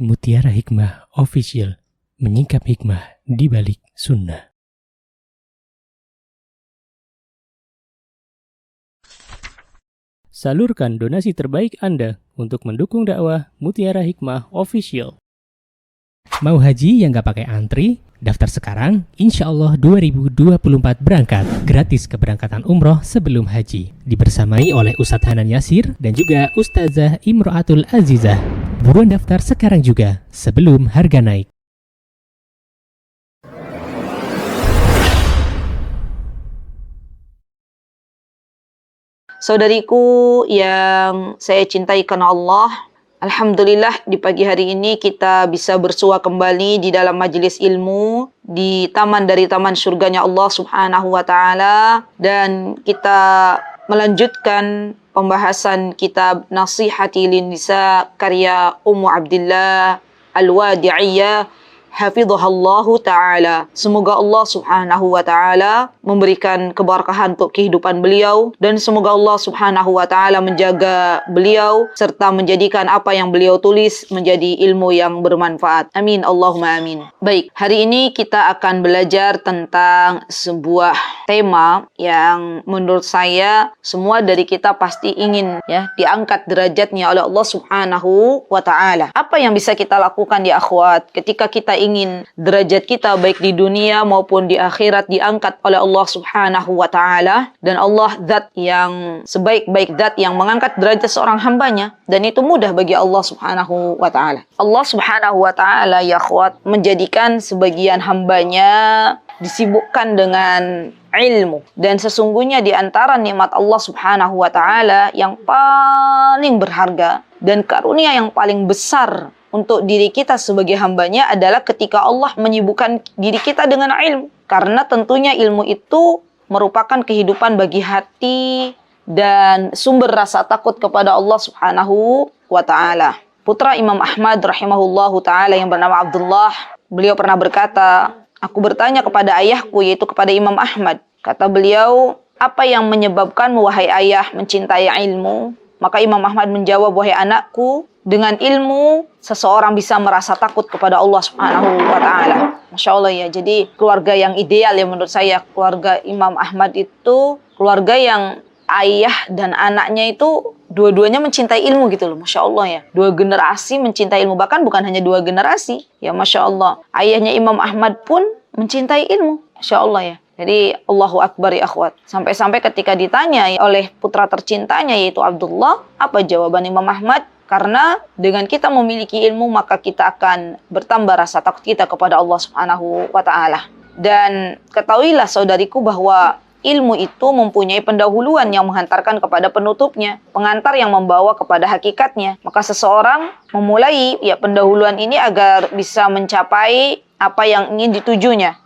Mutiara Hikmah Official, menyingkap hikmah di balik sunnah. Salurkan donasi terbaik Anda untuk mendukung dakwah Mutiara Hikmah Official. Mau haji yang gak pakai antri? Daftar sekarang, insya Allah 2024 berangkat. Gratis keberangkatan umroh sebelum haji. Dibersamai oleh Ustadz Hanan Yasir dan juga Ustazah Imro'atul Azizah. Buruan daftar sekarang juga, sebelum harga naik. Saudariku yang saya cintai karena Allah, alhamdulillah di pagi hari ini kita bisa bersua kembali di dalam majelis ilmu di taman dari taman surganya Allah Subhanahu wa taala, dan kita melanjutkan pembahasan kitab Nasihati Linnisa karya Ummu Abdillah Al-Wadi'iyah hafidhahallahu ta'ala. Semoga Allah subhanahu wa ta'ala memberikan keberkahan untuk kehidupan beliau, dan semoga Allah subhanahu wa ta'ala menjaga beliau serta menjadikan apa yang beliau tulis menjadi ilmu yang bermanfaat. Amin, Allahumma amin. Baik, hari ini kita akan belajar tentang sebuah tema yang menurut saya semua dari kita pasti ingin diangkat derajatnya oleh Allah subhanahu wa ta'ala. Apa yang bisa kita lakukan ya akhwat ketika kita ingin derajat kita baik di dunia maupun di akhirat diangkat oleh Allah subhanahu wa ta'ala. Dan Allah zat yang sebaik-baik zat yang mengangkat derajat seorang hambanya, dan itu mudah bagi Allah subhanahu wa ta'ala. Allah subhanahu wa ta'ala ya akhwat menjadikan sebagian hambanya disibukkan dengan ilmu, dan sesungguhnya di antara nikmat Allah subhanahu wa ta'ala yang paling berharga dan karunia yang paling besar untuk diri kita sebagai hambanya adalah ketika Allah menyibukkan diri kita dengan ilmu. Karena tentunya ilmu itu merupakan kehidupan bagi hati dan sumber rasa takut kepada Allah subhanahu wa ta'ala. Putra Imam Ahmad rahimahullahu ta'ala yang bernama Abdullah, beliau pernah berkata, aku bertanya kepada ayahku, yaitu kepada Imam Ahmad. Kata beliau, apa yang menyebabkan wahai ayah mencintai ilmu? Maka Imam Ahmad menjawab, wahai anakku, dengan ilmu seseorang bisa merasa takut kepada Allah subhanahu wa ta'ala. Masya Allah ya, jadi keluarga yang ideal ya menurut saya. Keluarga Imam Ahmad itu keluarga yang ayah dan anaknya itu dua-duanya mencintai ilmu gitu loh. Masya Allah ya, dua generasi mencintai ilmu. Bahkan bukan hanya dua generasi ya, Masya Allah. Ayahnya Imam Ahmad pun mencintai ilmu. Masya Allah ya. Jadi Allahu Akbar ya akhwat. Sampai-sampai ketika ditanya oleh putra tercintanya yaitu Abdullah, apa jawaban Imam Ahmad? Karena dengan kita memiliki ilmu maka kita akan bertambah rasa takut kita kepada Allah subhanahu wa ta'ala. Dan ketahuilah saudariku bahwa ilmu itu mempunyai pendahuluan yang menghantarkan kepada penutupnya, pengantar yang membawa kepada hakikatnya. Maka seseorang memulai pendahuluan ini agar bisa mencapai apa yang ingin ditujunya.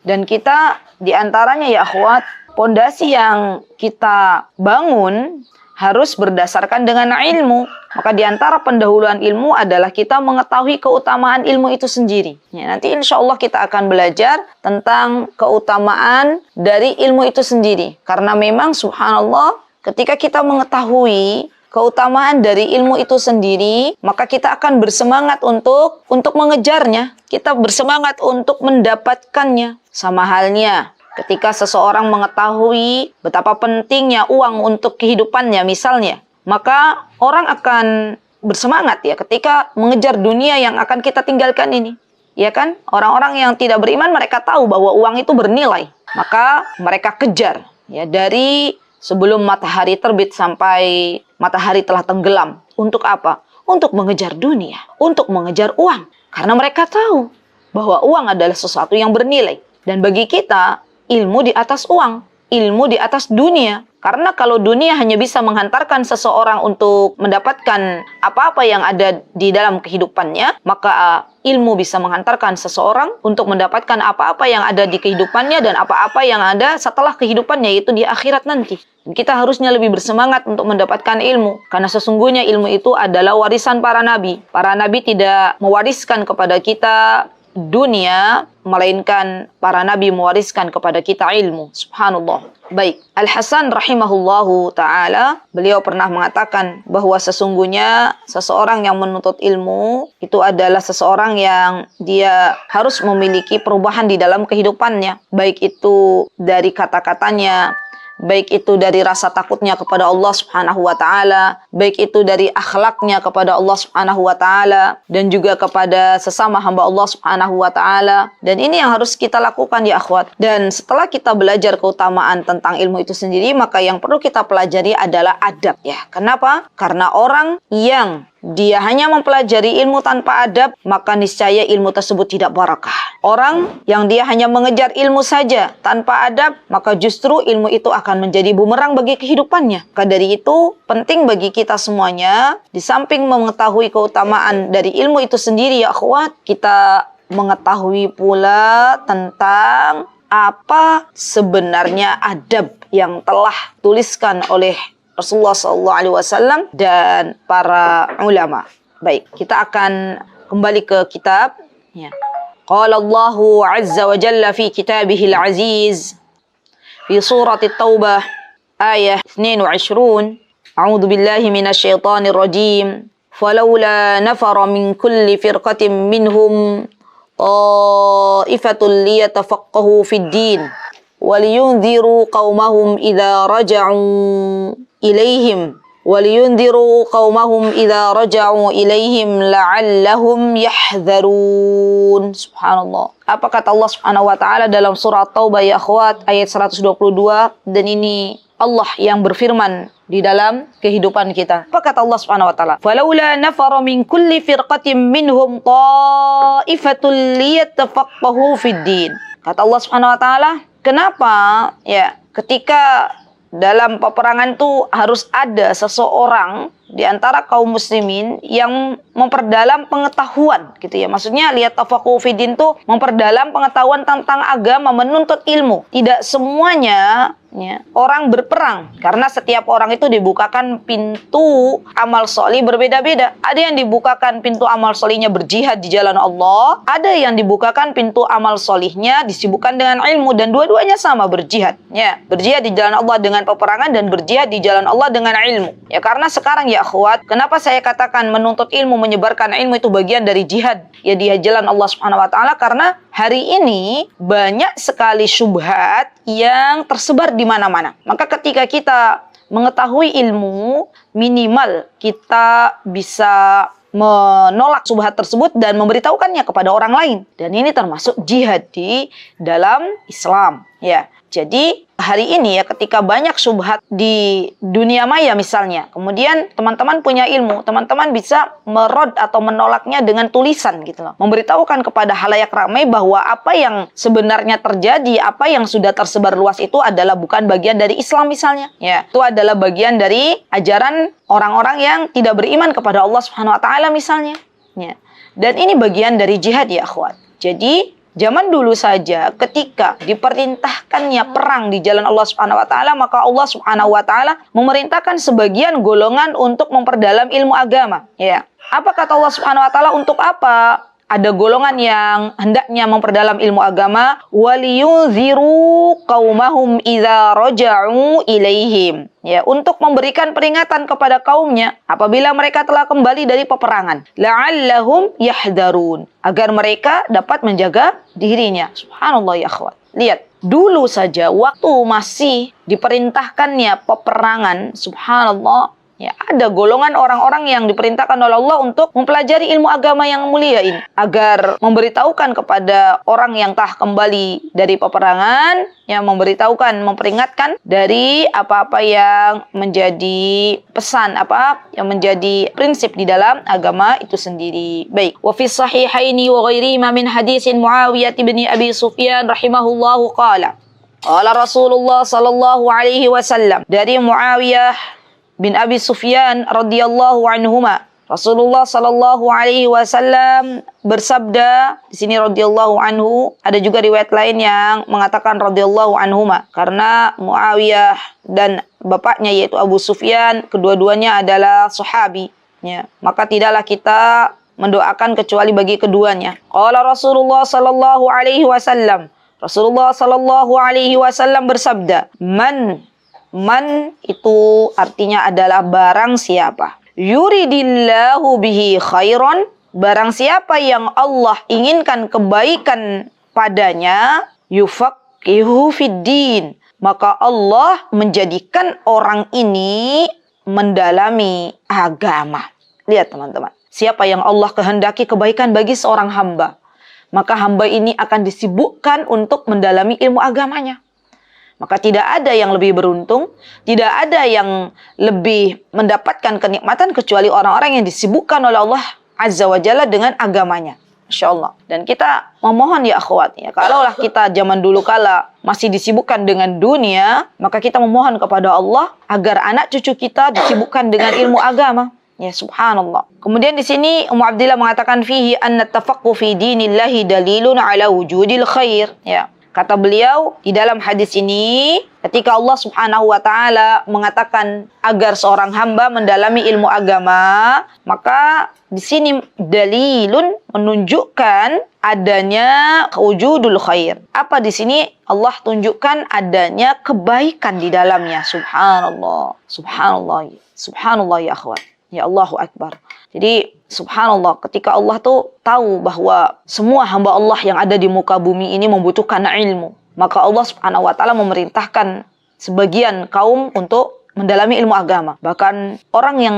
Dan kita diantaranya ya akhwat, pondasi yang kita bangun harus berdasarkan dengan ilmu. Maka diantara pendahuluan ilmu adalah kita mengetahui keutamaan ilmu itu sendiri. Nanti insya Allah kita akan belajar tentang keutamaan dari ilmu itu sendiri. Karena memang subhanallah ketika kita mengetahui keutamaan dari ilmu itu sendiri, maka kita akan bersemangat untuk mengejarnya. Kita bersemangat untuk mendapatkannya. Sama halnya ketika seseorang mengetahui betapa pentingnya uang untuk kehidupannya misalnya, maka orang akan bersemangat ya ketika mengejar dunia yang akan kita tinggalkan ini. Ya kan? Orang-orang yang tidak beriman mereka tahu bahwa uang itu bernilai. Maka mereka kejar ya dari sebelum matahari terbit sampai matahari telah tenggelam. Untuk apa? Untuk mengejar dunia, untuk mengejar uang. Karena mereka tahu bahwa uang adalah sesuatu yang bernilai. Dan bagi kita, ilmu di atas uang, ilmu di atas dunia. Karena kalau dunia hanya bisa menghantarkan seseorang untuk mendapatkan apa-apa yang ada di dalam kehidupannya, maka ilmu bisa menghantarkan seseorang untuk mendapatkan apa-apa yang ada di kehidupannya dan apa-apa yang ada setelah kehidupannya, yaitu di akhirat nanti. Dan kita harusnya lebih bersemangat untuk mendapatkan ilmu. Karena sesungguhnya ilmu itu adalah warisan para nabi. Para nabi tidak mewariskan kepada kita dunia, melainkan para nabi mewariskan kepada kita ilmu. Subhanallah. Baik, Al-Hasan rahimahullahu ta'ala, beliau pernah mengatakan bahwa sesungguhnya seseorang yang menuntut ilmu itu adalah seseorang yang dia harus memiliki perubahan di dalam kehidupannya, baik itu dari kata-katanya, baik itu dari rasa takutnya kepada Allah Subhanahu wa taala, baik itu dari akhlaknya kepada Allah Subhanahu wa taala, dan juga kepada sesama hamba Allah Subhanahu wa taala. Dan ini yang harus kita lakukan ya akhwat. Dan setelah kita belajar keutamaan tentang ilmu itu sendiri, maka yang perlu kita pelajari adalah adab ya. Kenapa? Karena orang yang dia hanya mempelajari ilmu tanpa adab, maka niscaya ilmu tersebut tidak barakah. Orang yang dia hanya mengejar ilmu saja tanpa adab, maka justru ilmu itu akan menjadi bumerang bagi kehidupannya. Maka dari itu, penting bagi kita semuanya, di samping mengetahui keutamaan dari ilmu itu sendiri ya akhwat, kita mengetahui pula tentang apa sebenarnya adab yang telah tuliskan oleh Rasulullah SAW dan para ulama. Baik, kita akan kembali ke kitab. Ya. Qala Allahu Azza wa Jalla fi kitabihil aziz fi surat At-Taubah ayah 22. A'udzu billahi minasy syaithanir rajim. Falawla nafara min kulli firqatin minhum ta'ifatul liyatafaqahu fid din waliyunziru qaumahum idza raja'u ilaihim la'allahum yahdharun. Subhanallah. Apa kata Allah Subhanahu wa taala dalam surah Taubah ya akhwat ayat 122, dan ini Allah yang berfirman di dalam kehidupan kita. Apa kata Allah Subhanahu wa taala? Falaula nafara min kulli firqatin minhum ta'ifatul liyatafaqahu fid din. Kata Allah Subhanahu wa taala, kenapa ya ketika dalam peperangan itu harus ada seseorang di antara kaum muslimin yang memperdalam pengetahuan gitu ya. Maksudnya lihat tafaqquh fiddin itu memperdalam pengetahuan tentang agama, menuntut ilmu. Tidak semuanya ya, orang berperang, karena setiap orang itu dibukakan pintu amal solih berbeda-beda. Ada yang dibukakan pintu amal solihnya berjihad di jalan Allah, ada yang dibukakan pintu amal solihnya disibukkan dengan ilmu, dan dua-duanya sama berjihad ya. Berjihad di jalan Allah dengan peperangan dan berjihad di jalan Allah dengan ilmu ya. Karena sekarang ya akhwat, kenapa saya katakan menuntut ilmu, menyebarkan ilmu itu bagian dari jihad ya di jalan Allah Subhanahu wa taala? Karena hari ini banyak sekali syubhat yang tersebar di mana-mana. Maka ketika kita mengetahui ilmu, minimal kita bisa menolak syubhat tersebut dan memberitahukannya kepada orang lain. Dan ini termasuk jihad di dalam Islam ya. Jadi hari ini ya, ketika banyak syubhat di dunia maya misalnya, kemudian teman-teman punya ilmu, teman-teman bisa merod atau menolaknya dengan tulisan gitu loh. Memberitahukan kepada halayak ramai bahwa apa yang sebenarnya terjadi, apa yang sudah tersebar luas itu adalah bukan bagian dari Islam misalnya. Ya, itu adalah bagian dari ajaran orang-orang yang tidak beriman kepada Allah Subhanahu wa taala misalnya. Ya. Dan ini bagian dari jihad ya akhwat. Jadi zaman dulu saja ketika diperintahkannya perang di jalan Allah Subhanahu wa taala, maka Allah Subhanahu wa taala memerintahkan sebagian golongan untuk memperdalam ilmu agama, ya. Apa kata Allah Subhanahu wa taala? Untuk apa ada golongan yang hendaknya memperdalam ilmu agama? Waliyunziru qaumahum idza raja'u ilaihim. Ya, untuk memberikan peringatan kepada kaumnya apabila mereka telah kembali dari peperangan. La'allahum yahdharun. Agar mereka dapat menjaga dirinya. Subhanallah ya akhwat. Lihat, dulu saja waktu masih diperintahkannya peperangan, subhanallah, ya, ada golongan orang-orang yang diperintahkan oleh Allah untuk mempelajari ilmu agama yang mulia ini, agar memberitahukan kepada orang yang telah kembali dari peperangan, yang memberitahukan, memperingatkan dari apa-apa yang menjadi pesan, apa yang menjadi prinsip di dalam agama itu sendiri. Baik, wa fi sahihaini wa ghairihima min hadisin Muawiyah bin Abi Sufyan rahimahullahu qala Rasulullah sallallahu alaihi wasallam, dari Muawiyah bin Abi Sufyan radhiyallahu anhuma, Rasulullah sallallahu alaihi wasallam bersabda. Di sini radhiyallahu anhu, ada juga riwayat lain yang mengatakan radhiyallahu anhuma, karena Muawiyah dan bapaknya yaitu Abu Sufyan kedua-duanya adalah sahabi ya. Maka tidaklah kita mendoakan kecuali bagi keduanya. Qala Rasulullah sallallahu alaihi wasallam. Rasulullah sallallahu alaihi wasallam bersabda, Man itu artinya adalah barang siapa. Yuridillahu bihi khairan, barang siapa yang Allah inginkan kebaikan padanya, yufaqihu fiddin, maka Allah menjadikan orang ini mendalami agama. Lihat teman-teman, siapa yang Allah kehendaki kebaikan bagi seorang hamba, maka hamba ini akan disibukkan untuk mendalami ilmu agamanya. Maka tidak ada yang lebih beruntung, tidak ada yang lebih mendapatkan kenikmatan kecuali orang-orang yang disibukkan oleh Allah Azza wa Jalla dengan agamanya. Masya Allah. Dan kita memohon ya akhwat, ya, kalaulah kita zaman dulu kala masih disibukkan dengan dunia, maka kita memohon kepada Allah agar anak cucu kita disibukkan dengan ilmu agama. Ya subhanallah. Kemudian di sini Ummu Abdillah mengatakan fihi anna tafaqquh fi dinillahi dalilun ala wujudil khair. Ya. Kata beliau, di dalam hadis ini, ketika Allah Subhanahu wa Ta'ala mengatakan agar seorang hamba mendalami ilmu agama, maka di sini dalilun menunjukkan adanya wujudul khair. Apa di sini? Allah tunjukkan adanya kebaikan di dalamnya. Subhanallah, subhanallah, subhanallah ya akhwat. Ya Allahu Akbar. Jadi subhanallah, ketika Allah tuh tahu bahwa semua hamba Allah yang ada di muka bumi ini membutuhkan ilmu, maka Allah Subhanahu wa Ta'ala memerintahkan sebagian kaum untuk mendalami ilmu agama. Bahkan orang yang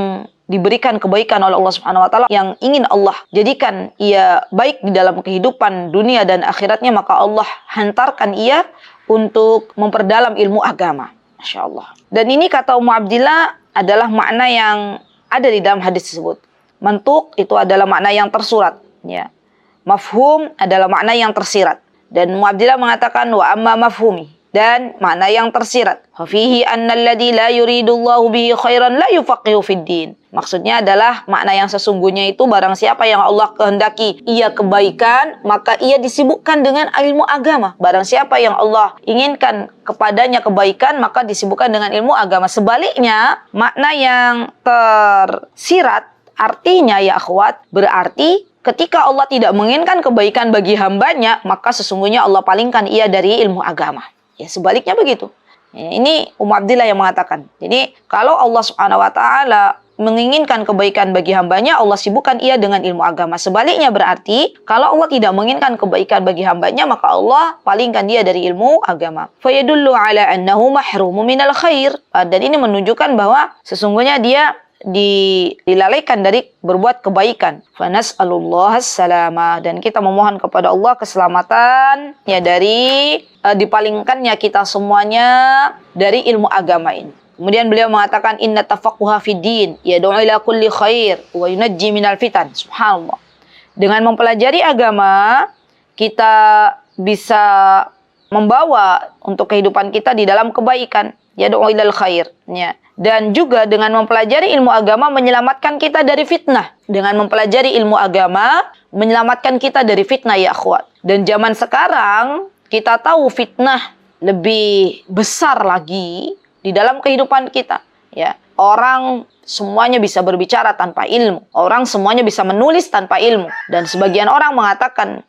diberikan kebaikan oleh Allah Subhanahu wa Ta'ala, yang ingin Allah jadikan ia baik di dalam kehidupan dunia dan akhiratnya, maka Allah hantarkan ia untuk memperdalam ilmu agama. Masya Allah. Dan ini kata Ummu Abdillah adalah makna yang ada di dalam hadis tersebut. Mantuk itu adalah makna yang tersurat, ya. Mafhum adalah makna yang tersirat. Dan Ummu Abdillah mengatakan wa amma mafhumi, dan makna yang tersirat. Fa fihi anna alladhi la yuridullahu bihi khairan la yufaqihu fid din. Maksudnya adalah makna yang sesungguhnya itu barang siapa yang Allah kehendaki ia kebaikan, maka ia disibukkan dengan ilmu agama. Barang siapa yang Allah inginkan kepadanya kebaikan, maka disibukkan dengan ilmu agama. Sebaliknya, makna yang tersirat artinya ya akhwat, berarti ketika Allah tidak menginginkan kebaikan bagi hambanya, maka sesungguhnya Allah palingkan ia dari ilmu agama. Ya sebaliknya begitu. Ya, ini Ummu Abdillah yang mengatakan. Jadi kalau Allah Subhanahu wa Ta'ala menginginkan kebaikan bagi hambanya, Allah sibukkan ia dengan ilmu agama. Sebaliknya berarti kalau Allah tidak menginginkan kebaikan bagi hambanya, maka Allah palingkan dia dari ilmu agama. Fayadullu ala annahu mahrumu minal khair. Dan ini menunjukkan bahwa sesungguhnya dia dilalaikan dari berbuat kebaikan. Fanas'alullaha salama, dan kita memohon kepada Allah keselamatan ya dari dipalingkannya kita semuanya dari ilmu agama ini. Kemudian beliau mengatakan inna tafaqquha fid din yad'u ila kulli khair wa yunajji minal fitan. Subhanallah. Dengan mempelajari agama, kita bisa membawa untuk kehidupan kita di dalam kebaikan. Yad'u ilal khair. Ya. Dan juga dengan mempelajari ilmu agama menyelamatkan kita dari fitnah. Dengan mempelajari ilmu agama menyelamatkan kita dari fitnah ya akhwat. Dan zaman sekarang kita tahu fitnah lebih besar lagi di dalam kehidupan kita. Ya, orang semuanya bisa berbicara tanpa ilmu. Orang semuanya bisa menulis tanpa ilmu. Dan sebagian orang mengatakan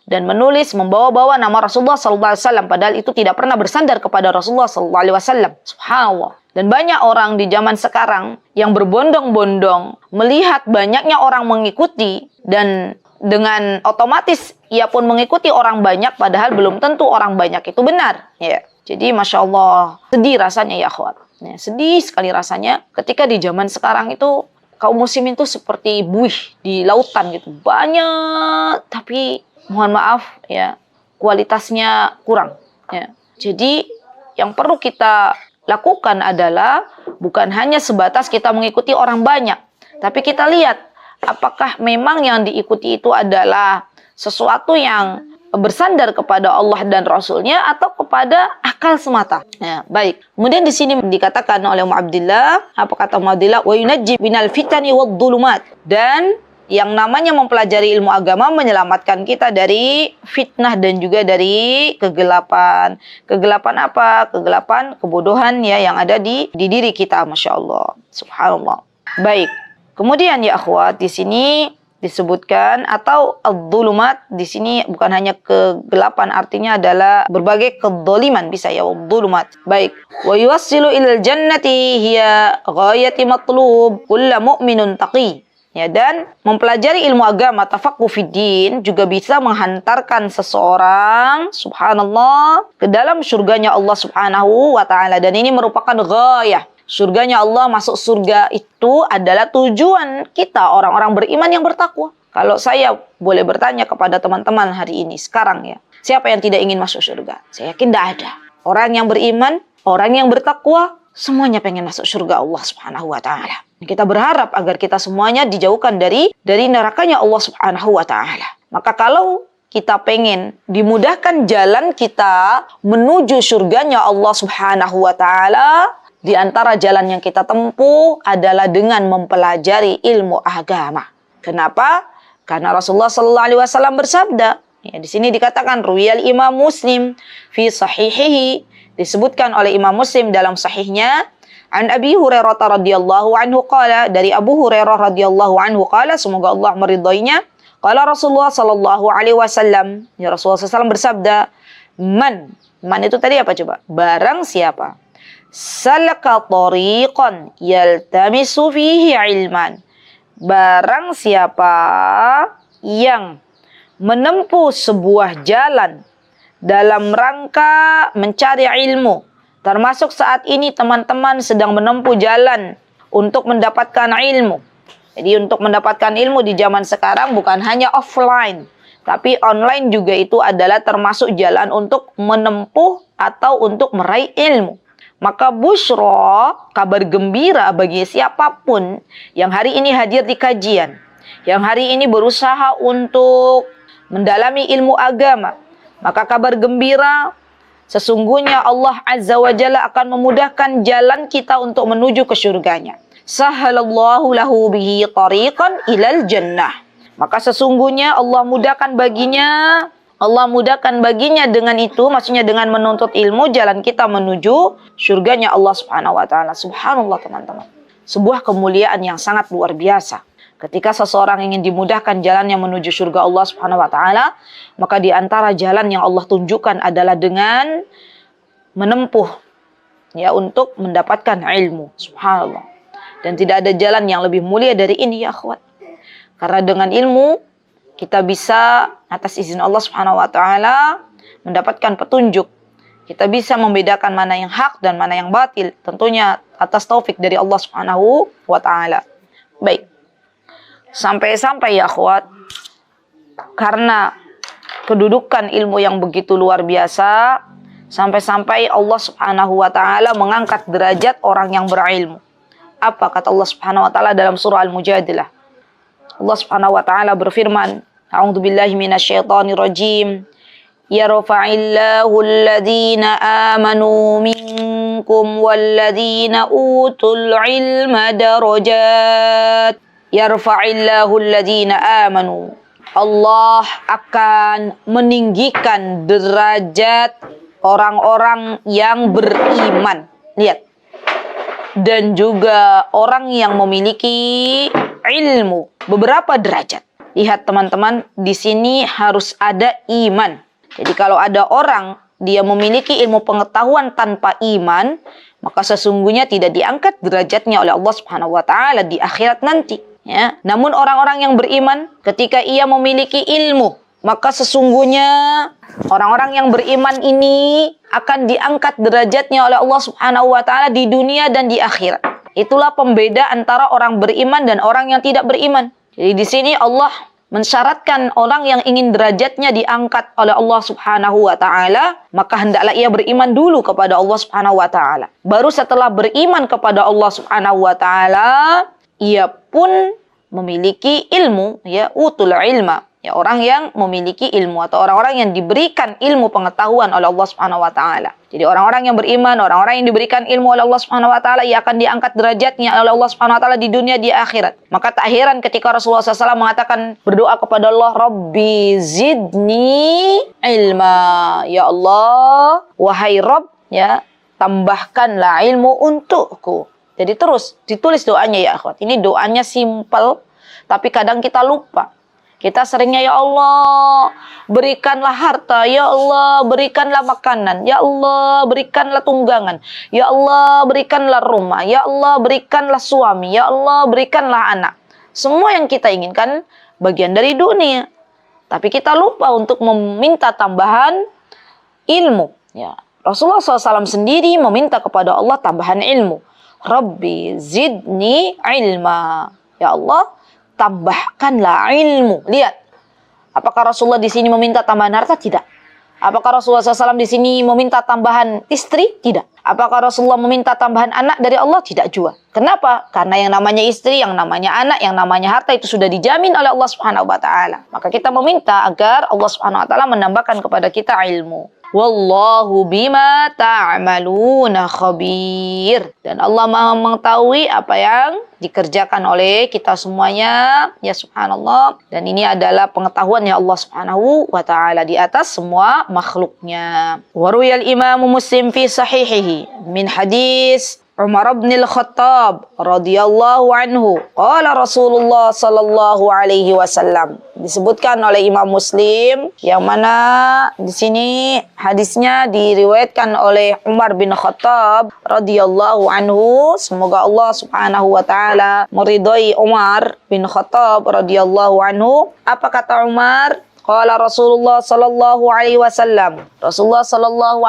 dan menulis membawa-bawa nama Rasulullah SAW, padahal itu tidak pernah bersandar kepada Rasulullah SAW. Subhanallah. Dan banyak orang di zaman sekarang yang berbondong-bondong melihat banyaknya orang mengikuti, dan dengan otomatis ia pun mengikuti orang banyak, padahal belum tentu orang banyak itu benar. Ya. Jadi Masya Allah, sedih rasanya ya akhwat. Ya, sedih sekali rasanya ketika di zaman sekarang itu kaum muslimin itu seperti buih di lautan gitu. Banyak, tapi mohon maaf ya, kualitasnya kurang. Ya. Jadi yang perlu kita lakukan adalah bukan hanya sebatas kita mengikuti orang banyak, tapi kita lihat apakah memang yang diikuti itu adalah sesuatu yang bersandar kepada Allah dan Rasulnya atau kepada akal semata. Ya, baik. Kemudian di sini dikatakan oleh Ummu Abdillah, apa kata Ummu Abdillah? Wa yunajji minal fitani wadh-dhulumat. Dan yang namanya mempelajari ilmu agama menyelamatkan kita dari fitnah dan juga dari kegelapan. Kegelapan apa? Kegelapan kebodohan ya yang ada di diri kita. Masya Allah. Subhanallah. Baik. Kemudian ya akhwat, di sini disebutkan atau adz-dzulumat di sini bukan hanya kegelapan, artinya adalah berbagai kedzaliman bisa ya adz-dzulumat. Baik. Wa yuwassilu ilal jannati hiya ghayati matlub kullu mu'minun taqi. Ya, dan mempelajari ilmu agama tafaqquh fid din juga bisa menghantarkan seseorang subhanallah ke dalam surganya Allah Subhanahu wa taala, dan ini merupakan ghayah. Surganya Allah, masuk surga itu adalah tujuan kita orang-orang beriman yang bertakwa. Kalau saya boleh bertanya kepada teman-teman hari ini sekarang ya, siapa yang tidak ingin masuk surga? Saya yakin tidak ada. Orang yang beriman, orang yang bertakwa, semuanya pengen masuk surga Allah Subhanahu wa taala. Kita berharap agar kita semuanya dijauhkan dari nerakanya Allah Subhanahu wa taala. Maka kalau kita pengen dimudahkan jalan kita menuju surganya Allah Subhanahu wa taala, di antara jalan yang kita tempuh adalah dengan mempelajari ilmu agama. Kenapa? Karena Rasulullah sallallahu alaihi wasallam bersabda, ya, di sini dikatakan ruwiyal Imam Muslim fi sahihihi, disebutkan oleh Imam Muslim dalam sahihnya, an Abi Hurairah radhiyallahu anhu qala, dari Abu Hurairah radhiyallahu anhu qala, semoga Allah meridainya, qala Rasulullah sallallahu alaihi wasallam, ya Rasulullah sallallahu bersabda, man itu tadi apa coba? Barang siapa salaka tariqan yaltamisu fihi ilman, barang siapa yang menempuh sebuah jalan dalam rangka mencari ilmu, termasuk saat ini teman-teman sedang menempuh jalan untuk mendapatkan ilmu. Jadi untuk mendapatkan ilmu di zaman sekarang bukan hanya offline, tapi online juga itu adalah termasuk jalan untuk menempuh atau untuk meraih ilmu. Maka busyra, kabar gembira bagi siapapun yang hari ini hadir di kajian, yang hari ini berusaha untuk mendalami ilmu agama, maka kabar gembira, sesungguhnya Allah Azza wa Jalla akan memudahkan jalan kita untuk menuju ke surganya. Sahalallahu lahu bihi tariqan ilal jannah. Maka sesungguhnya Allah mudahkan baginya dengan itu, maksudnya dengan menuntut ilmu, jalan kita menuju surganya Allah Subhanahu wa taala. Subhanallah teman-teman. Sebuah kemuliaan yang sangat luar biasa. Ketika seseorang ingin dimudahkan jalannya menuju surga Allah Subhanahu wa taala, maka di antara jalan yang Allah tunjukkan adalah dengan menempuh ya untuk mendapatkan ilmu. Subhanallah. Dan tidak ada jalan yang lebih mulia dari ini ya akhwat. Karena dengan ilmu kita bisa atas izin Allah Subhanahu wa taala mendapatkan petunjuk. Kita bisa membedakan mana yang hak dan mana yang batil, tentunya atas taufik dari Allah Subhanahu wa taala. Baik. Sampai-sampai ya akhwat, karena kedudukan ilmu yang begitu luar biasa, sampai-sampai Allah Subhanahu wa taala mengangkat derajat orang yang berilmu. Apa kata Allah Subhanahu wa taala dalam surah Al-Mujadilah? Allah Subhanahu wa taala berfirman, A'udzu billahi minasyaitonir rajim. Yarfa'illahu alladhina amanu minkum walladhina utul ilma darajat. Yarfa'illahu alladhina amanu. Allah akan meninggikan derajat orang-orang yang beriman. Lihat. Dan juga orang yang memiliki ilmu, beberapa derajat. Lihat teman-teman, di sini harus ada iman. Jadi kalau ada orang dia memiliki ilmu pengetahuan tanpa iman, maka sesungguhnya tidak diangkat derajatnya oleh Allah Subhanahu wa taala di akhirat nanti, ya. Namun orang-orang yang beriman ketika ia memiliki ilmu, maka sesungguhnya orang-orang yang beriman ini akan diangkat derajatnya oleh Allah Subhanahu wa taala di dunia dan di akhirat. Itulah pembeda antara orang beriman dan orang yang tidak beriman. Jadi di sini Allah mensyaratkan orang yang ingin derajatnya diangkat oleh Allah Subhanahu wa taala, maka hendaklah ia beriman dulu kepada Allah Subhanahu wa taala. Baru setelah beriman kepada Allah Subhanahu wa taala, ia pun memiliki ilmu, ya, utul ilma. Ya, orang yang memiliki ilmu atau orang-orang yang diberikan ilmu pengetahuan oleh Allah Subhanahu wa taala. Jadi orang-orang yang beriman, orang-orang yang diberikan ilmu oleh Allah Subhanahu wa taala, ia akan diangkat derajatnya oleh Allah Subhanahu wa taala di dunia, di akhirat. Maka tak heran ketika Rasulullah SAW mengatakan, berdoa kepada Allah, Rabbi zidni ilma. Ya Allah, wahai Rabb, ya, tambahkanlah ilmu untukku. Jadi terus ditulis doanya ya akhwat. Ini doanya simpel, tapi kadang kita lupa. Kita seringnya, ya Allah, berikanlah harta. Ya Allah, berikanlah makanan. Ya Allah, berikanlah tunggangan. Ya Allah, berikanlah rumah. Ya Allah, berikanlah suami. Ya Allah, berikanlah anak. Semua yang kita inginkan bagian dari dunia. Tapi kita lupa untuk meminta tambahan ilmu. Ya. Rasulullah SAW sendiri meminta kepada Allah tambahan ilmu. Rabbi zidni ilma. Ya Allah, tambahkanlah ilmu. Lihat, apakah Rasulullah di sini meminta tambahan harta? Tidak. Apakah Rasulullah SAW di sini meminta tambahan istri? Tidak. Apakah Rasulullah meminta tambahan anak dari Allah? Tidak juga. Kenapa? Karena yang namanya istri, yang namanya anak, yang namanya harta itu sudah dijamin oleh Allah Subhanahu wa taala. Maka kita meminta agar Allah Subhanahu wa taala menambahkan kepada kita ilmu. Wallahu bima ta'maluna khabir. Dan Allah Maha mengetahui apa yang dikerjakan oleh kita semuanya. Ya subhanallah. Dan ini adalah pengetahuan ya Allah Subhanahu wa taala di atas semua makhluknya. Wa ruwiyal Imam Muslim fi sahihihi min hadis Umar bin Al-Khattab radhiyallahu anhu qala Rasulullah sallallahu alaihi wasallam. Disebutkan oleh Imam Muslim, yang mana di sini hadisnya diriwayatkan oleh Umar bin Khattab radhiyallahu anhu. Semoga Allah Subhanahu wa taala meridhai Umar bin Khattab radhiyallahu anhu. Apa kata Umar? Qala Rasulullah sallallahu alaihi wasallam. Rasulullah sallallahu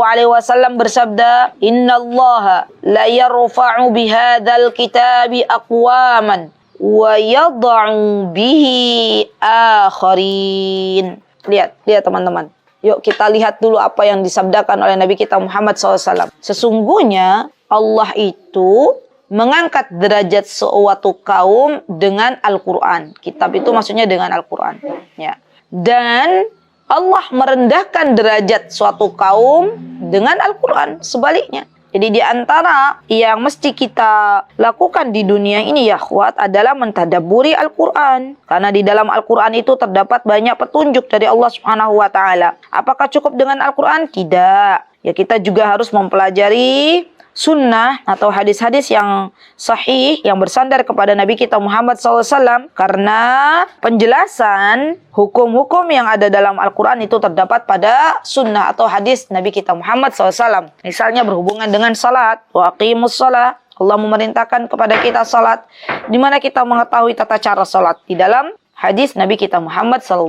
alaihi wasallam bersabda, "Innallaha la yarfa'u bihadzal kitabi aqwaman wa yad'u bihi akharin." Lihat teman-teman. Yuk kita lihat dulu apa yang disabdakan oleh Nabi kita Muhammad SAW. Sesungguhnya Allah itu mengangkat derajat suatu kaum dengan Al-Quran. Kitab itu maksudnya dengan Al-Quran. Ya. Dan Allah merendahkan derajat suatu kaum dengan Al-Quran. Sebaliknya. Jadi di antara yang mesti kita lakukan di dunia ini ya akhwat adalah mentadabburi Al-Quran. Karena di dalam Al-Quran itu terdapat banyak petunjuk dari Allah Subhanahu wa taala. Apakah cukup dengan Al-Quran? Tidak. Ya kita juga harus mempelajari sunnah atau hadis-hadis yang sahih yang bersandar kepada Nabi kita Muhammad SAW, karena penjelasan hukum-hukum yang ada dalam Al-Quran itu terdapat pada sunnah atau hadis Nabi kita Muhammad SAW. Misalnya berhubungan dengan salat, wa aqimus salat. Allah memerintahkan kepada kita salat, di mana kita mengetahui tata cara salat di dalam hadis Nabi kita Muhammad SAW.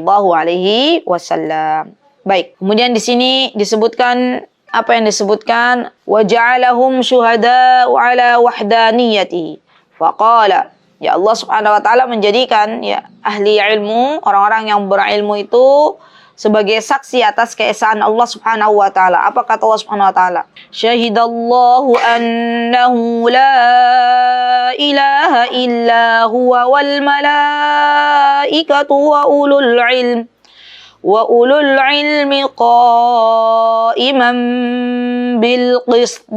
Baik, kemudian di sini disebutkan apa yang disebutkan, wa ja'alahum syuhada'u ala wahdaniyatihi. Faqala, ya Allah Subhanahu wa taala menjadikan ya ahli ilmu, orang-orang yang berilmu itu sebagai saksi atas keesaan Allah Subhanahu wa taala. Apa kata Allah Subhanahu wa taala? Syahidallahu annahu la ilaha illa huwa wal malaikatu wa ulul ilm wa ulul ilmi qa'iman bil qisd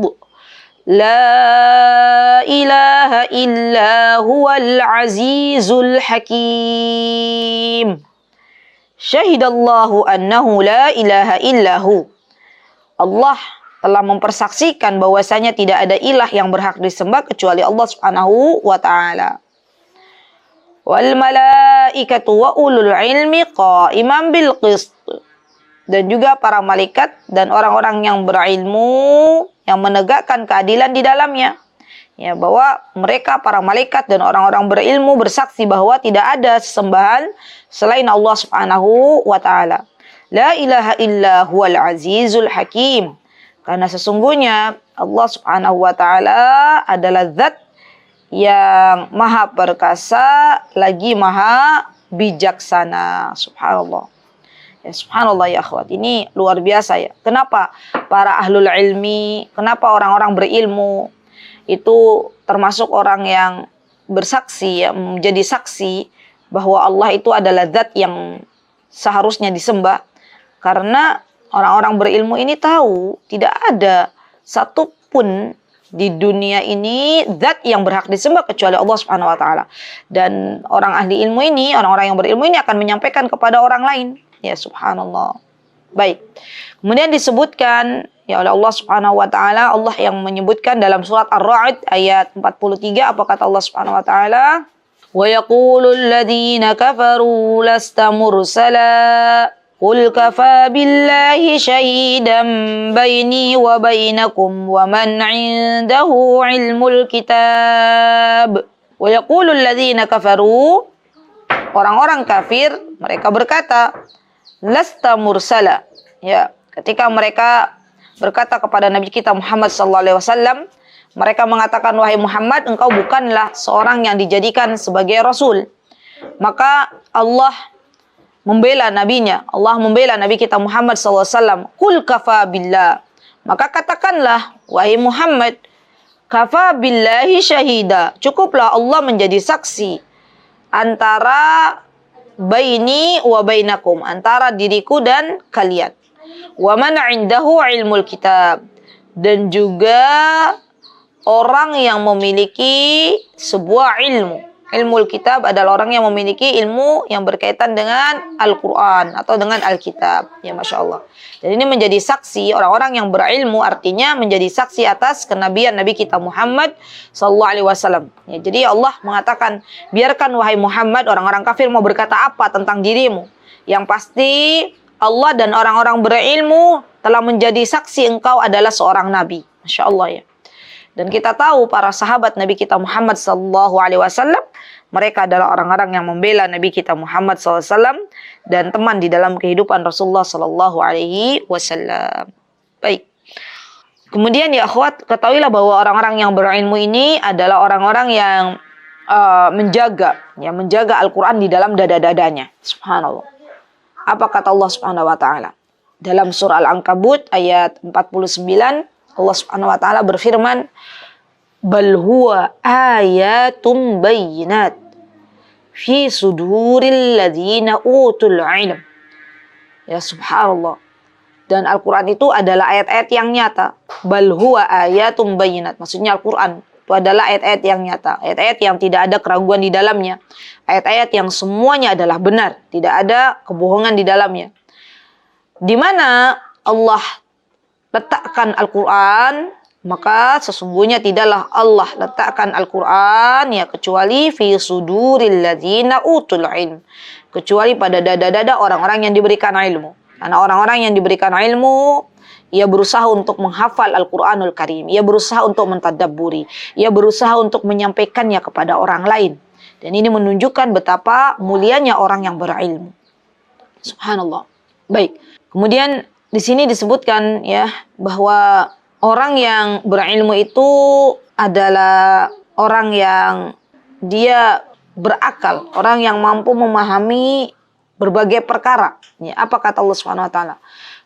la ilaha illa huwal azizul hakim. Syahidallahu annahu la ilaha illahu. Allah telah mempersaksikan bahwasanya tidak ada ilah yang berhak disembah kecuali Allah Subhanahu wa taala. Wal malaikatu wa ulul ilmi qa'iman bil qist. Dan juga para malaikat dan orang-orang yang berilmu yang menegakkan keadilan di dalamnya. Ya, bahwa mereka para malaikat dan orang-orang berilmu bersaksi bahwa tidak ada sesembahan selain Allah Subhanahu wa taala. La ilaha illa huwal azizul hakim. Karena sesungguhnya Allah Subhanahu wa taala adalah zat yang maha perkasa lagi maha bijaksana. Subhanallah. Ya, subhanallah ya akhwat. Ini luar biasa ya. Kenapa para ahlul ilmi, kenapa orang-orang berilmu itu termasuk orang yang bersaksi, ya, menjadi saksi bahwa Allah itu adalah zat yang seharusnya disembah. Karena orang-orang berilmu ini tahu tidak ada satupun di dunia ini zat yang berhak disembah kecuali Allah Subhanahu wa taala. Dan orang ahli ilmu ini, orang-orang yang berilmu ini akan menyampaikan kepada orang lain. Ya subhanallah. Baik. Kemudian disebutkan ya oleh Allah Subhanahu wa taala. Allah yang menyebutkan dalam surat Ar-Ra'd ayat 43, apa kata Allah Subhanahu wa taala? Wa yaqulul ladzina kafaru lasta mursala qul kafa billahi shahidan baini wa bainakum wa man 'indahu 'ilmul kitab. Wa yaqulul ladzina kafaru, orang-orang kafir mereka berkata, lasta mursala. Ya, ketika mereka berkata kepada Nabi kita Muhammad sallallahu alaihi wasallam, mereka mengatakan, wahai Muhammad, engkau bukanlah seorang yang dijadikan sebagai rasul. Maka Allah membela nabinya, Allah membela Nabi kita Muhammad sallallahu alaihi wasallam. Qul kafa billah. Maka katakanlah, wahai Muhammad, kafa billahi syahida. Cukuplah Allah menjadi saksi antara baini wa bainakum, antara diriku dan kalian. Wa man 'indahu 'ilmul kitab, dan juga orang yang memiliki sebuah ilmu. Ilmul kitab adalah orang yang memiliki ilmu yang berkaitan dengan Al-Quran atau dengan Alkitab. Ya, Masya Allah. Dan ini menjadi saksi, orang-orang yang berilmu artinya menjadi saksi atas kenabian Nabi kita Muhammad SAW. Ya, jadi Allah mengatakan, biarkan wahai Muhammad, orang-orang kafir mau berkata apa tentang dirimu. Yang pasti Allah dan orang-orang berilmu telah menjadi saksi engkau adalah seorang Nabi. Masya Allah ya. Dan kita tahu para sahabat Nabi kita Muhammad SAW, mereka adalah orang-orang yang membela Nabi kita Muhammad SAW dan teman di dalam kehidupan Rasulullah SAW. Baik. Kemudian ya akhwat, ketahuilah bahwa orang-orang yang berilmu ini adalah orang-orang yang menjaga Al-Quran di dalam dada-dadanya. Subhanallah. Apa kata Allah Subhanahu wa taala? Dalam surah Al-Ankabut ayat 49, Allah Subhanahu wa taala berfirman, "Bal huwa ayatum bayyinat fi suduril ladzina utul ilm." Ya subhanallah. Dan Al-Qur'an itu adalah ayat-ayat yang nyata. Bal huwa ayatum bayyinat. Maksudnya Al-Qur'an itu adalah ayat-ayat yang nyata, ayat-ayat yang tidak ada keraguan di dalamnya, ayat-ayat yang semuanya adalah benar, tidak ada kebohongan di dalamnya. Di mana Allah letakkan Al-Quran, maka sesungguhnya tidaklah Allah letakkan Al-Quran ya kecuali fi suduril ladzina utul ilm, kecuali pada dada-dada orang-orang yang diberikan ilmu. Karena orang-orang yang diberikan ilmu, ia berusaha untuk menghafal Al-Quranul Karim, ia berusaha untuk mentadabburi, ia berusaha untuk menyampaikannya kepada orang lain. Dan ini menunjukkan betapa mulianya orang yang berilmu. Subhanallah. Baik. Kemudian di sini disebutkan ya bahwa orang yang berilmu itu adalah orang yang dia berakal, orang yang mampu memahami berbagai perkara. Ya, apa kata Allah Subhanahu wa taala?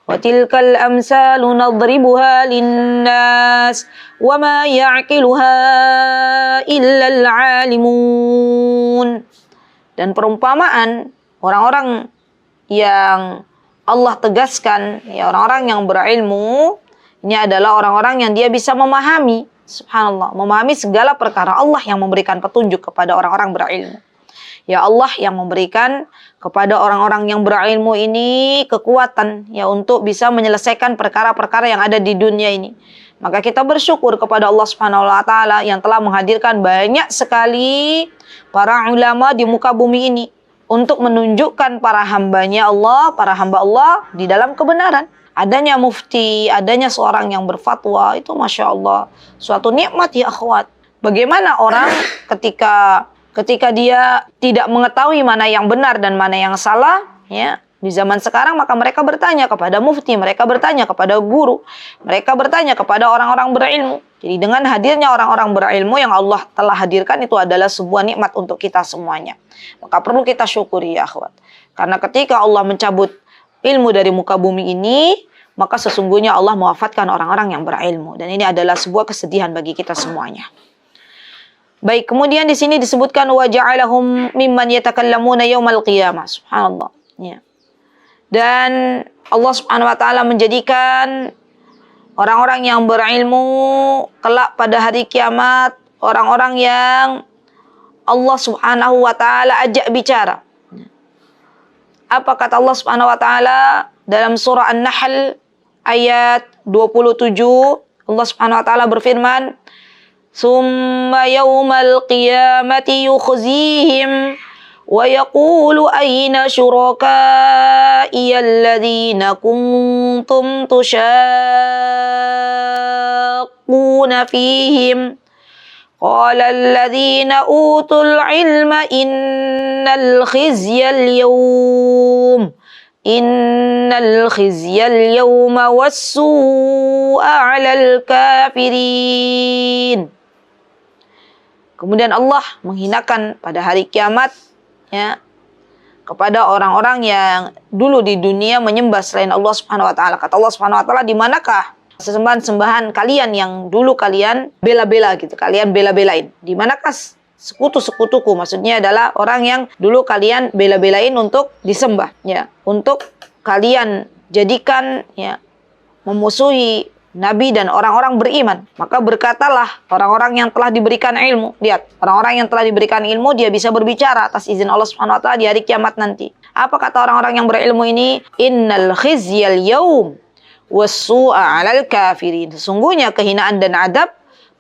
Wa tilkal amsalu nadribuha linnas wa ma ya'qiluha illa al-alimun. Dan perumpamaan orang-orang yang Allah tegaskan, ya orang-orang yang berilmu, ini adalah orang-orang yang dia bisa memahami, subhanallah, memahami segala perkara. Allah yang memberikan petunjuk kepada orang-orang berilmu. Ya Allah yang memberikan kepada orang-orang yang berilmu ini kekuatan ya untuk bisa menyelesaikan perkara-perkara yang ada di dunia ini. Maka kita bersyukur kepada Allah Subhanahu wa taala yang telah menghadirkan banyak sekali para ulama di muka bumi ini untuk menunjukkan para hambanya Allah, para hamba Allah di dalam kebenaran. Adanya mufti, adanya seorang yang berfatwa, itu Masya Allah suatu nikmat ya akhwat. Bagaimana orang ketika dia tidak mengetahui mana yang benar dan mana yang salah, ya di zaman sekarang, maka mereka bertanya kepada mufti, mereka bertanya kepada guru, mereka bertanya kepada orang-orang berilmu. Jadi dengan hadirnya orang-orang berilmu yang Allah telah hadirkan, itu adalah sebuah nikmat untuk kita semuanya. Maka perlu kita syukuri ya akhwat. Karena ketika Allah mencabut ilmu dari muka bumi ini, maka sesungguhnya Allah mewafatkan orang-orang yang berilmu. Dan ini adalah sebuah kesedihan bagi kita semuanya. Baik, kemudian di sini disebutkan wa ja'alahum mimman yatakallamuna yaumal qiyamah. Subhanallah. Ya. Dan Allah Subhanahu wa taala menjadikan orang-orang yang berilmu kelak pada hari kiamat orang-orang yang Allah Subhanahu wa taala ajak bicara. Apa kata Allah Subhanahu wa taala dalam surah An-Nahl ayat 27 Allah Subhanahu wa taala berfirman, "Tsumma yaumal qiyamati yukhzihim wa yaqulu ayna syuraka'i alladhina kuntum tushaqquna fihim." قال الذين أوتوا العلم إن الخزي اليوم والسوء على الكافرين. Kemudian Allah menghinakan pada hari kiamat ya kepada orang-orang yang dulu di dunia menyembah selain Allah Subhanahu wa taala. Kata Allah Subhanahu wa taala, di manakah sesembahan-sembahan kalian yang dulu kalian bela-bela gitu, kalian bela-belain? Di manakah sekutu-sekutuku? Maksudnya adalah orang yang dulu kalian bela-belain untuk disembah, ya, untuk kalian jadikan ya memusuhi Nabi dan orang-orang beriman. Maka berkatalah orang-orang yang telah diberikan ilmu. Lihat, orang-orang yang telah diberikan ilmu dia bisa berbicara atas izin Allah Subhanahu wa taala di hari kiamat nanti. Apa kata orang-orang yang berilmu ini? Innal khizyal yaum wassu'a 'alal kafirin. Sesungguhnya kehinaan dan adab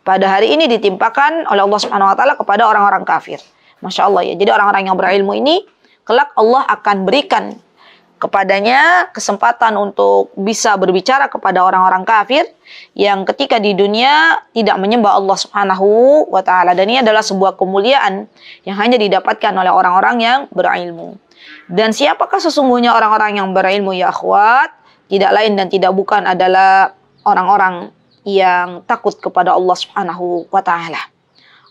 pada hari ini ditimpakan oleh Allah Subhanahu wa taala kepada orang-orang kafir. Masya Allah ya. Jadi orang-orang yang berilmu ini kelak Allah akan berikan kepadanya kesempatan untuk bisa berbicara kepada orang-orang kafir yang ketika di dunia tidak menyembah Allah Subhanahu wa taala. Dan ini adalah sebuah kemuliaan yang hanya didapatkan oleh orang-orang yang berilmu. Dan siapakah sesungguhnya orang-orang yang berilmu ya akhwat? Tidak lain dan tidak bukan adalah orang-orang yang takut kepada Allah Subhanahu wa taala.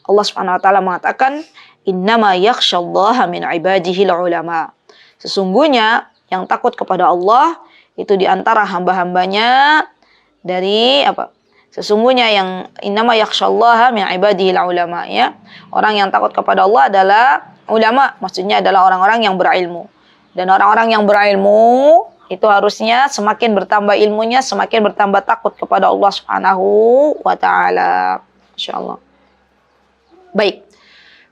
Allah Subhanahu wa taala mengatakan, "Innama yakhsyallaha min ibadihil ulama." Sesungguhnya yang takut kepada Allah itu di antara hamba-hambanya dari apa? Sesungguhnya yang innama yakhsyallaha min ibadihil ulama ya. Orang yang takut kepada Allah adalah ulama, maksudnya adalah orang-orang yang berilmu. Dan orang-orang yang berilmu itu harusnya semakin bertambah ilmunya, semakin bertambah takut kepada Allah Subhanahu wa taala. Insyaallah. Baik.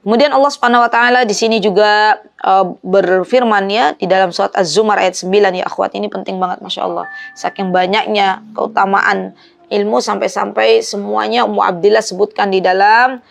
Kemudian Allah Subhanahu wa taala di sini juga berfirman ya di dalam surat Az-Zumar ayat 9 ya akhwat, ini penting banget Masya Allah. Saking banyaknya keutamaan ilmu sampai-sampai semuanya Ummu Abdillah sebutkan di dalam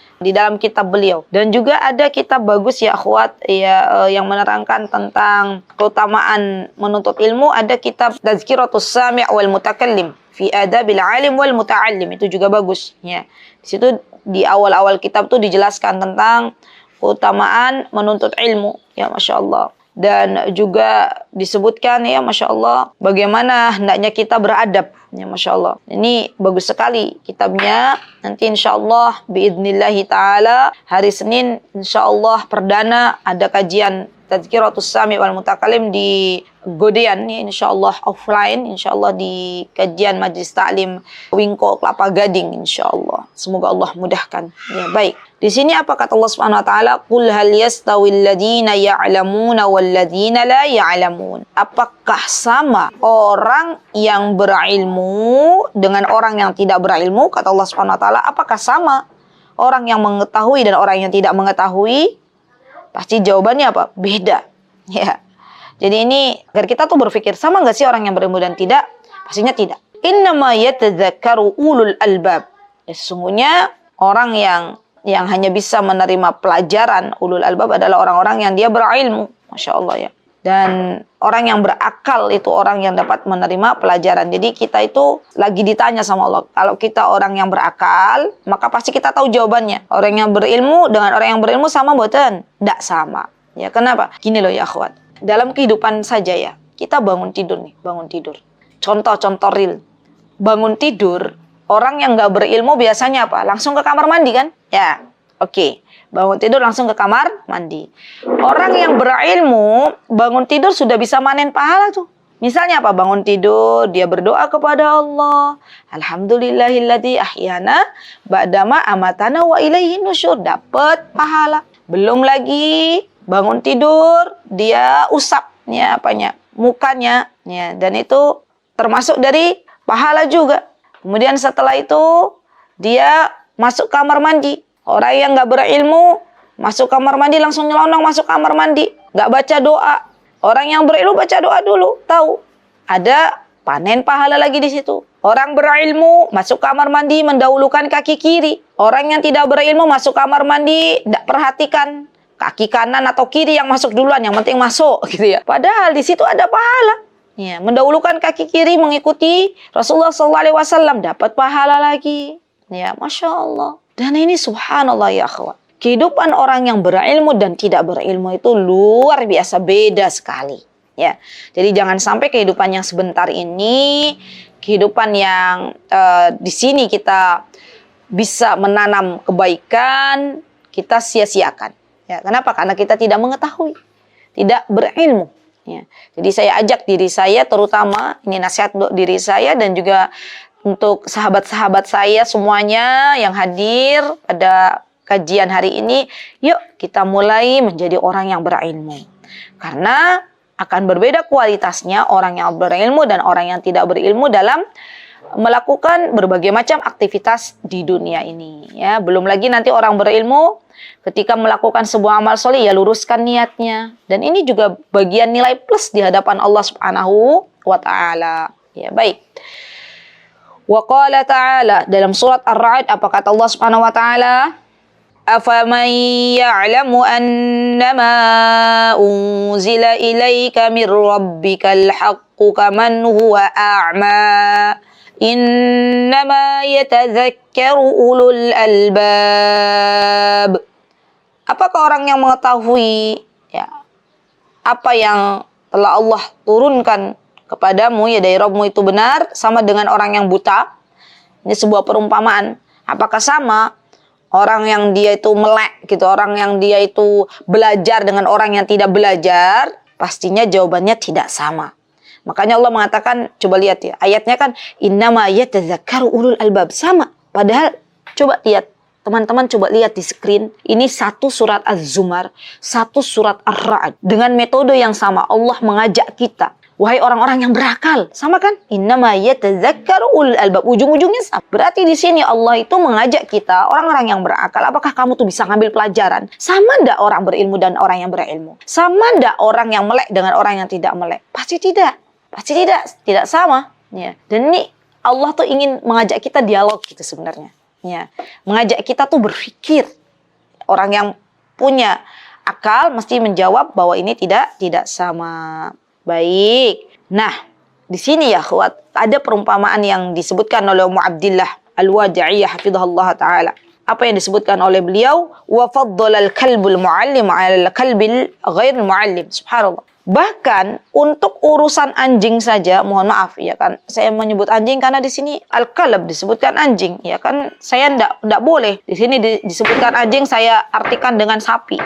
kitab beliau. Dan juga ada kitab bagus ya akhwat ya yang menerangkan tentang keutamaan menuntut ilmu. Ada kitab Tazkiratus Sami' wal Mutakallim fi Adabil Alim wal Muta'allim, itu juga bagus ya. Di situ di awal-awal kitab tuh dijelaskan tentang keutamaan menuntut ilmu ya Masya Allah. Dan juga disebutkan ya Masya Allah bagaimana hendaknya kita beradab ya Masya Allah. Ini bagus sekali kitabnya. Nanti insya Allah biidnillahi ta'ala hari Senin insya Allah perdana ada kajian Tazkiratus Sami' wal Mutakallim di Godean nih insyaallah offline, insyaallah di kajian Majlis Ta'lim Wingko Kelapa Gading insyaallah. Semoga Allah mudahkan. Ya, baik. Di sini apa kata Allah Subhanahu wa taala? Qul hal yastawil ladzina ya'lamuna wal ladzina la ya'lamun. Apakah sama orang yang berilmu dengan orang yang tidak berilmu? Kata Allah Subhanahu wa taala, apakah sama orang yang mengetahui dan orang yang tidak mengetahui? Pasti jawabannya apa? Beda. Ya. Jadi ini agar kita tuh berpikir sama nggak sih orang yang berilmu dan tidak? Pastinya tidak. Innama yatadzakkaru ulul albab. Ya, sesungguhnya orang yang hanya bisa menerima pelajaran ulul albab adalah orang-orang yang dia berilmu. Masya Allah ya. Dan orang yang berakal itu orang yang dapat menerima pelajaran. Jadi kita itu lagi ditanya sama Allah. Kalau kita orang yang berakal, maka pasti kita tahu jawabannya. Orang yang berilmu dengan orang yang berilmu sama boten? Tidak sama. Ya kenapa? Gini loh ya akhwat. Dalam kehidupan saja ya, kita bangun tidur. Contoh real. Bangun tidur, orang yang nggak berilmu biasanya apa? Langsung ke kamar mandi kan? Ya, oke. Bangun tidur langsung ke kamar mandi. Orang yang berilmu, bangun tidur sudah bisa manen pahala tuh. Misalnya apa? Bangun tidur, dia berdoa kepada Allah. Alhamdulillahilladzi ahyana ba'dama amatana wa ilaihi nusyur. Dapat pahala. Belum lagi bangun tidur, dia usapnya mukanya, ya, dan itu termasuk dari pahala juga. Kemudian setelah itu dia masuk kamar mandi. Orang yang nggak berilmu masuk kamar mandi langsung nyelonong masuk kamar mandi, nggak baca doa. Orang yang berilmu baca doa dulu, tahu ada panen pahala lagi di situ. Orang berilmu masuk kamar mandi mendahulukan kaki kiri. Orang yang tidak berilmu masuk kamar mandi tidak perhatikan kaki kanan atau kiri yang masuk duluan, yang penting masuk gitu ya. Padahal di situ ada pahala. Ya, mendahulukan kaki kiri mengikuti Rasulullah SAW dapat pahala lagi. Ya, Masya Allah. Dan ini subhanallah ya akhwat. Kehidupan orang yang berilmu dan tidak berilmu itu luar biasa beda sekali. Ya, jadi jangan sampai kehidupan yang sebentar ini, kehidupan yang di sini kita bisa menanam kebaikan, kita sia-siakan. Ya, kenapa? Karena kita tidak mengetahui, tidak berilmu. Ya, jadi saya ajak diri saya, terutama ini nasihat untuk diri saya dan juga untuk sahabat-sahabat saya semuanya yang hadir pada kajian hari ini, yuk kita mulai menjadi orang yang berilmu. Karena akan berbeda kualitasnya orang yang berilmu dan orang yang tidak berilmu dalam melakukan berbagai macam aktivitas di dunia ini. Ya, belum lagi nanti orang berilmu ketika melakukan sebuah amal soleh, ya luruskan niatnya. Dan ini juga bagian nilai plus di hadapan Allah Subhanahu wa Ta'ala. Ya, baik. Wa qala ta'ala dalam surat Ar-Ra'd, apa kata Allah Subhanahu wa Ta'ala? أَفَمَنْ يَعْلَمُ أَنَّمَا أُنْزِلَ إِلَيْكَ مِنْ رَبِّكَ الْحَقُّ كَمَنْ هُوَ أَعْمَى إِنَّمَا يَتَذَكَّرُ أُولُو الْأَلْبَابِ. Apakah orang yang mengetahui ya apa yang telah Allah turunkan kepadamu ya dari Rabbmu itu benar sama dengan orang yang buta? Ini sebuah perumpamaan. Apakah sama orang yang dia itu melek gitu, orang yang dia itu belajar dengan orang yang tidak belajar? Pastinya jawabannya tidak sama. Makanya Allah mengatakan, coba lihat ya, ayatnya kan innama yatadzakkaru ulul albab, sama. Padahal coba lihat, teman-teman coba lihat di screen, ini satu surat Az-Zumar, satu surat Ar-Ra'd. Dengan metode yang sama, Allah mengajak kita, wahai orang-orang yang berakal, sama kan? Innama yatadzakkaru ulul albab, ujung-ujungnya sama. Berarti di sini Allah itu mengajak kita, orang-orang yang berakal, apakah kamu tuh bisa ngambil pelajaran? Sama ndak orang berilmu dan orang yang berilmu? Sama ndak orang yang melek dengan orang yang tidak melek? Pasti tidak. Pasti tidak sama. Ya. Dan ini Allah tuh ingin mengajak kita dialog gitu sebenarnya. Ya. Mengajak kita tuh berpikir. Orang yang punya akal mesti menjawab bahwa ini tidak sama. Baik. Nah, di sini ya akhwat, ada perumpamaan yang disebutkan oleh Ummu Abdillah Al-Wadi'iyah hafizahullah taala. Apa yang disebutkan oleh beliau? Wa faddala al-kalbul muallim 'ala al-kalbil ghairil muallim. Subhanallah. Bahkan untuk urusan anjing saja, mohon maaf ya kan, saya menyebut anjing karena di sini al-kalb disebutkan anjing, ya kan, saya ndak boleh di sini disebutkan anjing saya artikan dengan sapi.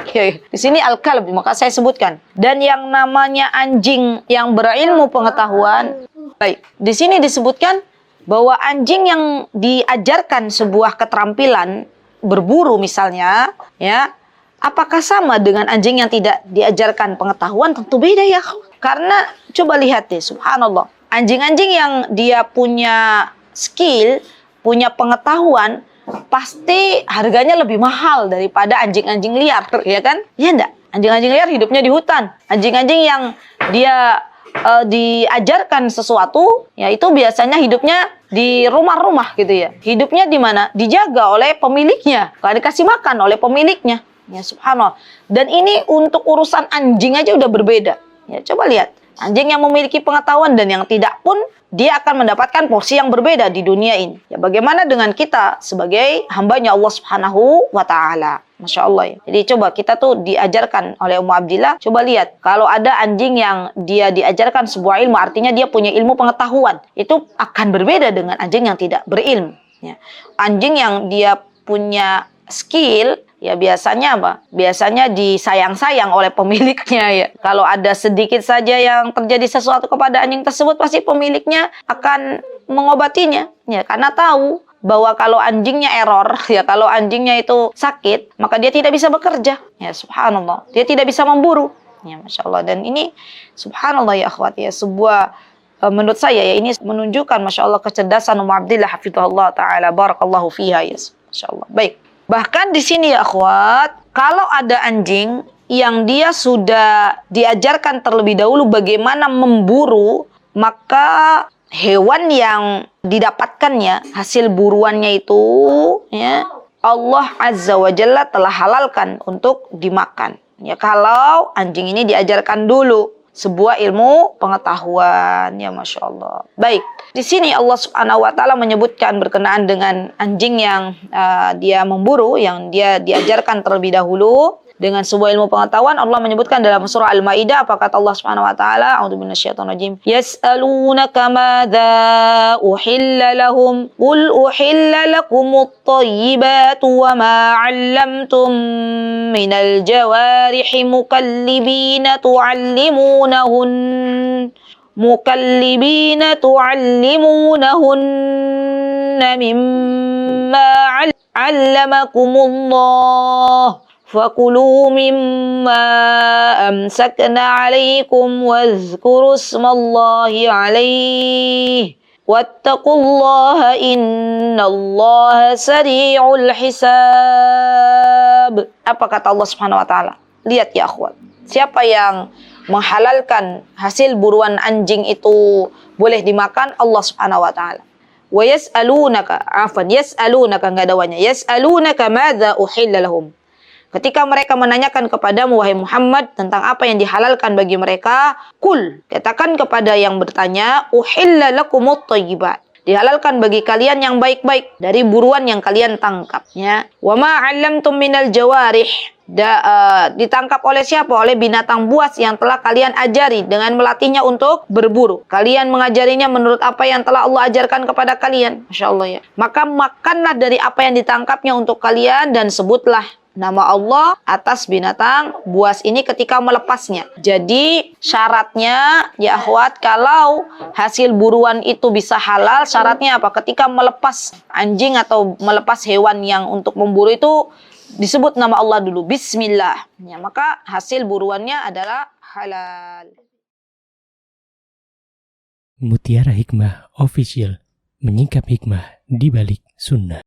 Di sini al-kalb maka saya sebutkan. Dan yang namanya anjing yang berilmu pengetahuan, baik, di sini disebutkan bahwa anjing yang diajarkan sebuah keterampilan berburu misalnya, ya, apakah sama dengan anjing yang tidak diajarkan pengetahuan? Tentu beda ya. Karena coba lihat deh, subhanallah. Anjing-anjing yang dia punya skill, punya pengetahuan, pasti harganya lebih mahal daripada anjing-anjing liar, ya kan? Ya enggak? Anjing-anjing liar hidupnya di hutan. Anjing-anjing yang dia diajarkan sesuatu, ya itu biasanya hidupnya di rumah-rumah gitu ya. Hidupnya di mana? Dijaga oleh pemiliknya. Kalau dikasih makan oleh pemiliknya. Ya subhanallah. Dan ini untuk urusan anjing aja udah berbeda. Ya coba lihat. Anjing yang memiliki pengetahuan dan yang tidak pun dia akan mendapatkan porsi yang berbeda di dunia ini. Ya bagaimana dengan kita sebagai hambanya Allah Subhanahu wa Ta'ala. Masya Allah ya. Jadi coba kita tuh diajarkan oleh Ummu Abdillah. Coba lihat. Kalau ada anjing yang dia diajarkan sebuah ilmu, artinya dia punya ilmu pengetahuan. Itu akan berbeda dengan anjing yang tidak berilmu. Ya. Anjing yang dia punya skill, ya biasanya apa? Biasanya disayang-sayang oleh pemiliknya ya. Kalau ada sedikit saja yang terjadi sesuatu kepada anjing tersebut, pasti pemiliknya akan mengobatinya. Ya, karena tahu bahwa kalau anjingnya error, ya kalau anjingnya itu sakit, maka dia tidak bisa bekerja. Ya subhanallah, dia tidak bisa memburu. Ya Masya Allah. Dan ini subhanallah ya akhwat ya, sebuah menurut saya ya ini menunjukkan Masya Allah kecerdasan Ummu Abdillah hafizahullah ta'ala, barakallahu fiha ya. Masya Allah. Baik. Bahkan di sini ya akhwat, kalau ada anjing yang dia sudah diajarkan terlebih dahulu bagaimana memburu, maka hewan yang didapatkannya, hasil buruannya itu, ya, Allah Azza wa Jalla telah halalkan untuk dimakan. Ya, kalau anjing ini diajarkan dulu sebuah ilmu pengetahuan, ya Masya Allah. Baik, di sini Allah Subhanahu wa Ta'ala menyebutkan berkenaan dengan anjing yang dia memburu, yang dia diajarkan terlebih dahulu dengan sebuah ilmu pengetahuan. Allah menyebutkan dalam surah Al-Maidah, apa kata Allah Subhanahu wa taala? A'udzu minasyaitonir rajim. Yas'alunaka madza uhilla lahum qul uhilla lakumut thayyibatu wa ma 'allamtum minal jawarihi mukallibina tu'allimunahunna mimma 'allamakumullah فَكُلُوا مِمَّا أَمْسَكْنَا عَلَيْكُمْ وَاذْكُرُوا اسْمَ اللَّهِ عَلَيْهِ وَاتَّقُوا اللَّهَ إِنَّ اللَّهَ سَرِيعُ الْحِسَابِ. Apa kata Allah Subhanahu wa taala? Lihat ya akhwat, siapa yang menghalalkan hasil buruan anjing itu boleh dimakan? Allah Subhanahu wa taala. Wa yas'alunaka, yas'alunaka enggak ada wanya. Yas'alunaka madza uhilla lahum. Ketika mereka menanyakan kepadamu, wahai Muhammad, tentang apa yang dihalalkan bagi mereka, kul, katakan kepada yang bertanya, uhilla lakumut thayyibat. Dihalalkan bagi kalian yang baik-baik dari buruan yang kalian tangkapnya. Wa ma 'allamtum minal jawarih. Ditangkap oleh siapa? Oleh binatang buas yang telah kalian ajari dengan melatihnya untuk berburu. Kalian mengajarinya menurut apa yang telah Allah ajarkan kepada kalian. Masya Allah ya. Maka makanlah dari apa yang ditangkapnya untuk kalian dan sebutlah nama Allah atas binatang buas ini ketika melepasnya. Jadi syaratnya ya akhwat, kalau hasil buruan itu bisa halal, syaratnya apa? Ketika melepas anjing atau melepas hewan yang untuk memburu itu disebut nama Allah dulu, bismillah. Ya, maka hasil buruannya adalah halal. Mutiara Hikmah Official, menyingkap hikmah di balik sunnah.